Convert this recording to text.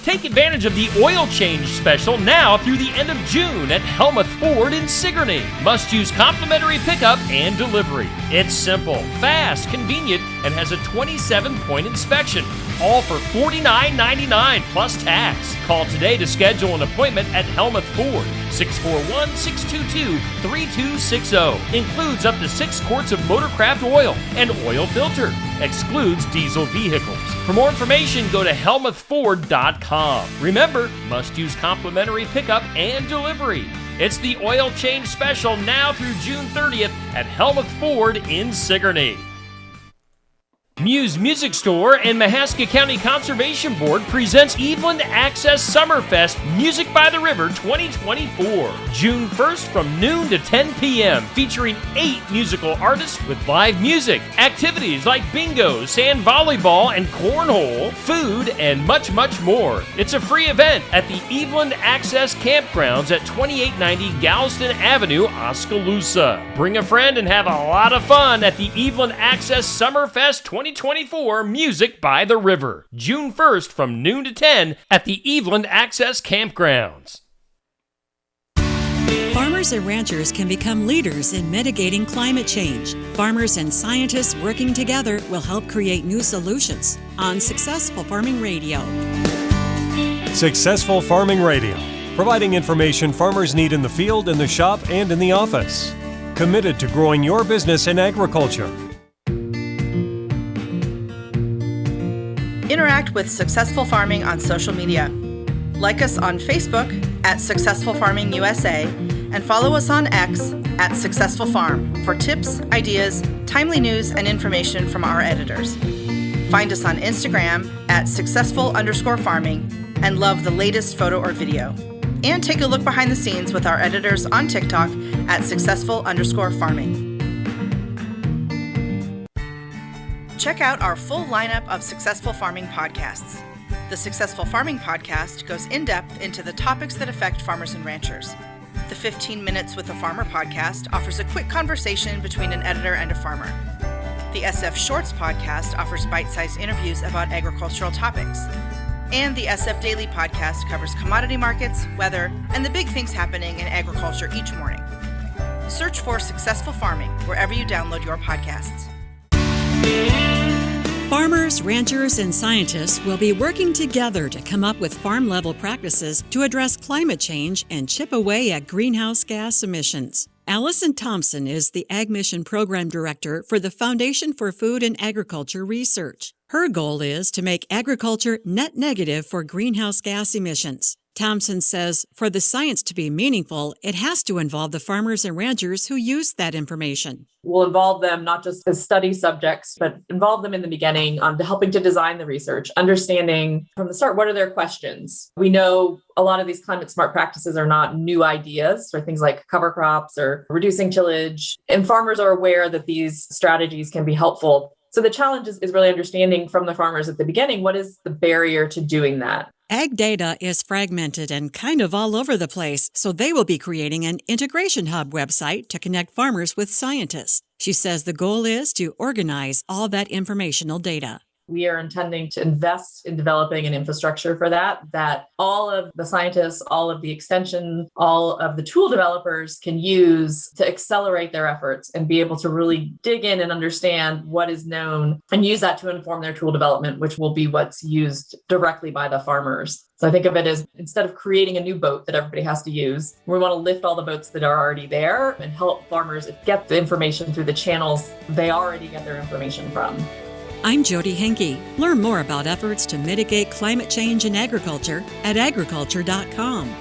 Take advantage of the oil change special now through the end of June at Helmuth Ford in Sigourney. Must use complimentary pickup and delivery. It's simple, fast, convenient, and has a 27-point inspection. All for $49.99 plus tax. Call today to schedule an appointment at Helmuth Ford, 641-622-3260. Includes up to 6 quarts of Motorcraft oil and oil filter. Excludes diesel vehicles. For more information, go to helmuthford.com. Remember, must use complimentary pickup and delivery. It's the oil change special now through June 30th at Helmuth Ford in Sigourney. Muse Music Store and Mahaska County Conservation Board presents Eveland Access Summerfest Music by the River 2024. June 1st from noon to 10 p.m. featuring 8 musical artists with live music, activities like bingo, sand volleyball, and cornhole, food, and much, much more. It's a free event at the Eveland Access Campgrounds at 2890 Galveston Avenue, Oskaloosa. Bring a friend and have a lot of fun at the Eveland Access Summerfest 2024 Music by the River, June 1st from noon to 10 at the Eveland Access Campgrounds. Farmers and ranchers can become leaders in mitigating climate change. Farmers and scientists working together will help create new solutions on Successful Farming Radio. Successful Farming Radio, providing information farmers need in the field, in the shop, and in the office. Committed to growing your business in agriculture. Interact with Successful Farming on social media. Like us on Facebook at Successful Farming USA and follow us on X at Successful Farm for tips, ideas, timely news, and information from our editors. Find us on Instagram at successful_farming and love the latest photo or video. And take a look behind the scenes with our editors on TikTok at successful_farming. Check out our full lineup of Successful Farming podcasts. The Successful Farming podcast goes in-depth into the topics that affect farmers and ranchers. The 15 Minutes with a Farmer podcast offers a quick conversation between an editor and a farmer. The SF Shorts podcast offers bite-sized interviews about agricultural topics. And the SF Daily podcast covers commodity markets, weather, and the big things happening in agriculture each morning. Search for Successful Farming wherever you download your podcasts. Farmers, ranchers, and scientists will be working together to come up with farm-level practices to address climate change and chip away at greenhouse gas emissions. Allison Thompson is the Ag Mission Program Director for the Foundation for Food and Agriculture Research. Her goal is to make agriculture net negative for greenhouse gas emissions. Thompson says for the science to be meaningful, it has to involve the farmers and ranchers who use that information. We'll involve them not just as study subjects, but involve them in the beginning to helping to design the research, understanding from the start, what are their questions? We know a lot of these climate smart practices are not new ideas for things like cover crops or reducing tillage, and farmers are aware that these strategies can be helpful. So the challenge is really understanding from the farmers at the beginning, what is the barrier to doing that? Ag data is fragmented and kind of all over the place, so they will be creating an integration hub website to connect farmers with scientists. She says the goal is to organize all that informational data. We are intending to invest in developing an infrastructure for that all of the scientists, all of the extension, all of the tool developers can use to accelerate their efforts and be able to really dig in and understand what is known and use that to inform their tool development, which will be what's used directly by the farmers. So I think of it as instead of creating a new boat that everybody has to use, we want to lift all the boats that are already there and help farmers get the information through the channels they already get their information from. I'm Jody Henke. Learn more about efforts to mitigate climate change in agriculture at agriculture.com.